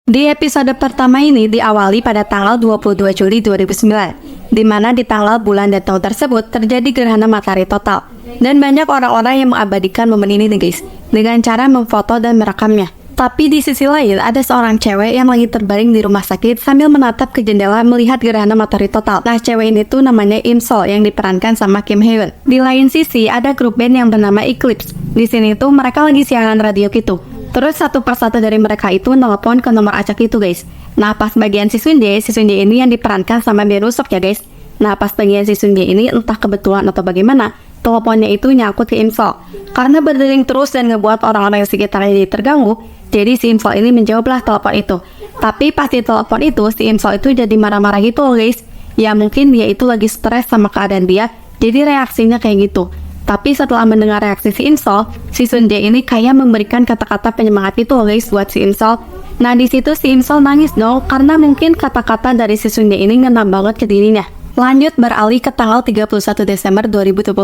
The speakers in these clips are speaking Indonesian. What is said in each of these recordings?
Di episode pertama ini diawali pada tanggal 22 Juli 2009, di mana di tanggal, bulan, dan tahun tersebut terjadi gerhana matahari total. Dan banyak orang-orang yang mengabadikan momen ini nih guys, dengan cara memfoto dan merekamnya. Tapi di sisi lain, ada seorang cewek yang lagi terbaring di rumah sakit sambil menatap ke jendela melihat gerhana matahari total. Nah, cewek ini tuh namanya Im Sol yang diperankan sama Kim Hae Eun. Di lain sisi, ada grup band yang bernama Eclipse. Di sini tuh mereka lagi siaran radio gitu. Terus satu persatu dari mereka itu nelpon ke nomor acak itu guys. Nah, pas bagian si Sun Jae ini yang diperankan sama Ben Woo Seok ya guys. Nah, pas bagian si Sun Jae ini entah kebetulan atau bagaimana, teleponnya itu nyangkut ke Im Sol. Karena berdering terus dan ngebuat orang-orang yang sekitarnya jadi terganggu, jadi si Im Sol ini menjawablah telepon itu. Tapi pas di telepon itu, si Im Sol itu jadi marah-marah gitu loh guys. Ya mungkin dia itu lagi stres sama keadaan dia, jadi reaksinya kayak gitu. Tapi setelah mendengar reaksi si Im Sol, si Sun Jae ini kayak memberikan kata-kata penyemangat itu loh guys buat si Im Sol. Nah di situ si Im Sol nangis dong, karena mungkin kata-kata dari si Sun Jae ini ngena banget ke dirinya. Lanjut beralih ke tanggal 31 Desember 2022.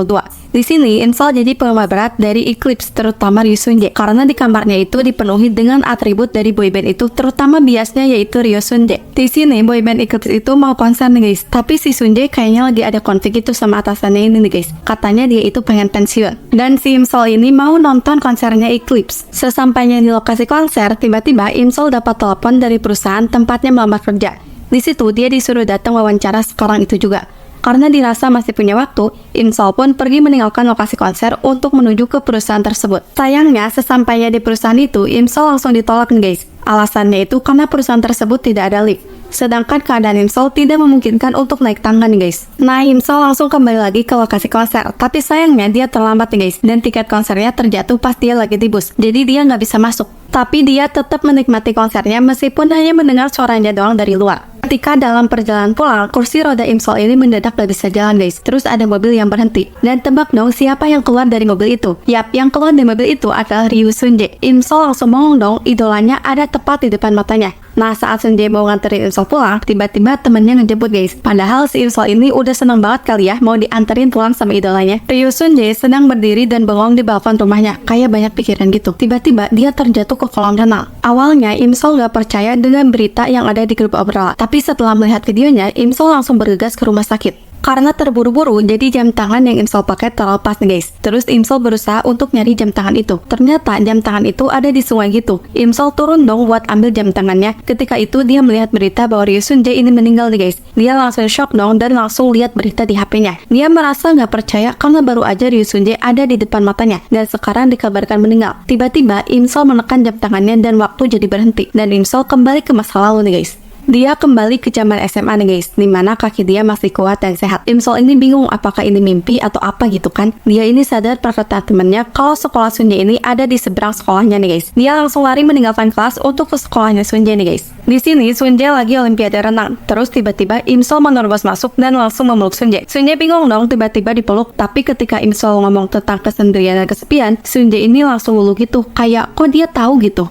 Di sini, Im Sol jadi penggemar berat dari Eclipse, terutama Ryu Sun Jae. Karena di kamarnya itu dipenuhi dengan atribut dari boyband itu, terutama biasnya yaitu Ryu Sun Jae. Di sini, boyband Eclipse itu mau konser nih guys. Tapi si Sun Jae kayaknya lagi ada konflik itu sama atasannya ini nih guys. Katanya dia itu pengen pensiun. Dan si Im Sol ini mau nonton konsernya Eclipse. Sesampainya di lokasi konser, tiba-tiba Im Sol dapat telepon dari perusahaan tempatnya melamar kerja. Di situ dia disuruh datang wawancara sekarang itu juga. Karena dirasa masih punya waktu, Im Sol pun pergi meninggalkan lokasi konser untuk menuju ke perusahaan tersebut. Sayangnya, sesampainya di perusahaan itu, Im Sol langsung ditolak nih guys. Alasannya itu karena perusahaan tersebut tidak ada lift. Sedangkan keadaan Im Sol tidak memungkinkan untuk naik tangga nih guys. Nah, Im Sol langsung kembali lagi ke lokasi konser. Tapi sayangnya dia terlambat nih guys. Dan tiket konsernya terjatuh pas dia lagi di bus. Jadi dia nggak bisa masuk. Tapi dia tetap menikmati konsernya meskipun hanya mendengar suaranya doang dari luar. Ketika dalam perjalanan pulang, kursi roda Im Sol ini mendadak gak bisa jalan guys. Terus ada mobil yang berhenti. Dan tebak dong siapa yang keluar dari mobil itu? Yap, yang keluar dari mobil itu adalah Ryu Sun Jae. Im Sol langsung bengong dong, idolanya ada tepat di depan matanya. Nah, saat Sun Jae mau nganterin Im Sol pulang, tiba-tiba temennya ngejemput guys. Padahal si Im Sol ini udah seneng banget kali ya mau dianterin pulang sama idolanya. Ryu Sun Jae sedang berdiri dan bengong di balkon rumahnya, kayak banyak pikiran gitu. Tiba-tiba dia terjatuh ke kolam renang. Awalnya Im Sol gak percaya dengan berita yang ada di grup obrolan. Tapi setelah melihat videonya, Im Sol langsung bergegas ke rumah sakit. Karena terburu-buru, jadi jam tangan yang Im Sol pakai terlepas nih guys. Terus Im Sol berusaha untuk nyari jam tangan itu. Ternyata jam tangan itu ada di sungai gitu. Im Sol turun dong buat ambil jam tangannya. Ketika itu dia melihat berita bahwa Ryu Sun Jae ini meninggal nih guys. Dia langsung shock dong dan langsung lihat berita di HP-nya. Dia merasa nggak percaya karena baru aja Ryu Sun Jae ada di depan matanya. Dan sekarang dikabarkan meninggal. Tiba-tiba Im Sol menekan jam tangannya dan waktu jadi berhenti. Dan Im Sol kembali ke masa lalu nih guys. Dia kembali ke zaman SMA nih guys, dimana kaki dia masih kuat dan sehat. Im Sol ini bingung apakah ini mimpi atau apa gitu kan. Dia ini sadar perkataan temannya kalau sekolah Sun Jae ini ada di seberang sekolahnya nih guys. Dia langsung lari meninggalkan kelas untuk ke sekolahnya Sun Jae nih guys. Di sini Sun Jae lagi olimpiade renang. Terus tiba-tiba Im Sol menerobos masuk dan langsung memeluk Sun Jae. Sun Jae bingung dong tiba-tiba dipeluk. Tapi ketika Im Sol ngomong tentang kesendirian dan kesepian, Sun Jae ini langsung lulu gitu. Kayak kok dia tahu gitu.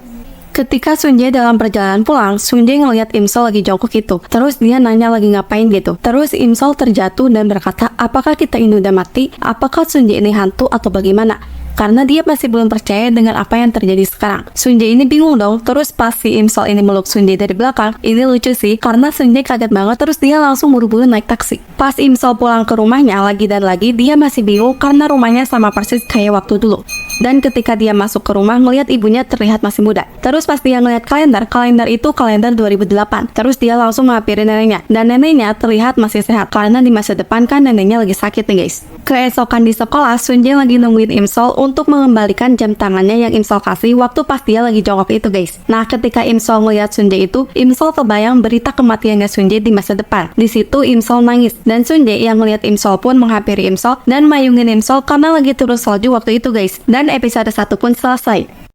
Ketika Sun Jae dalam perjalanan pulang, Sun Jae ngeliat Im Sol lagi jongkok gitu. Terus dia nanya lagi ngapain gitu. Terus Im Sol terjatuh dan berkata, apakah kita ini udah mati? Apakah Sun Jae ini hantu atau bagaimana? Karena dia masih belum percaya dengan apa yang terjadi sekarang. Sun Jae ini bingung dong. Terus pas si Im Sol ini meluk Sun Jae dari belakang, ini lucu sih karena Sun Jae kaget banget. Terus dia langsung buru-buru naik taksi. Pas Im Sol pulang ke rumahnya lagi dan lagi, dia masih bingung karena rumahnya sama persis kayak waktu dulu. Dan ketika dia masuk ke rumah, ngelihat ibunya terlihat masih muda. Terus pas dia ngelihat kalender itu kalender 2008. Terus dia langsung menghampiri neneknya. Dan neneknya terlihat masih sehat, karena di masa depan kan neneknya lagi sakit nih guys. Keesokan di sekolah, Sun Jae lagi nungguin Im Sol untuk mengembalikan jam tangannya yang Im Sol kasih waktu pas dia lagi jongkok itu guys. Nah, ketika Im Sol ngelihat Sun Jae itu, Im Sol kebayang berita kematiannya Sun Jae di masa depan. Di situ Im Sol nangis. Dan Sun Jae yang ngelihat Im Sol pun menghampiri Im Sol dan mayungin Im Sol karena lagi turun salju waktu itu guys. Dan episode 1 pun selesai.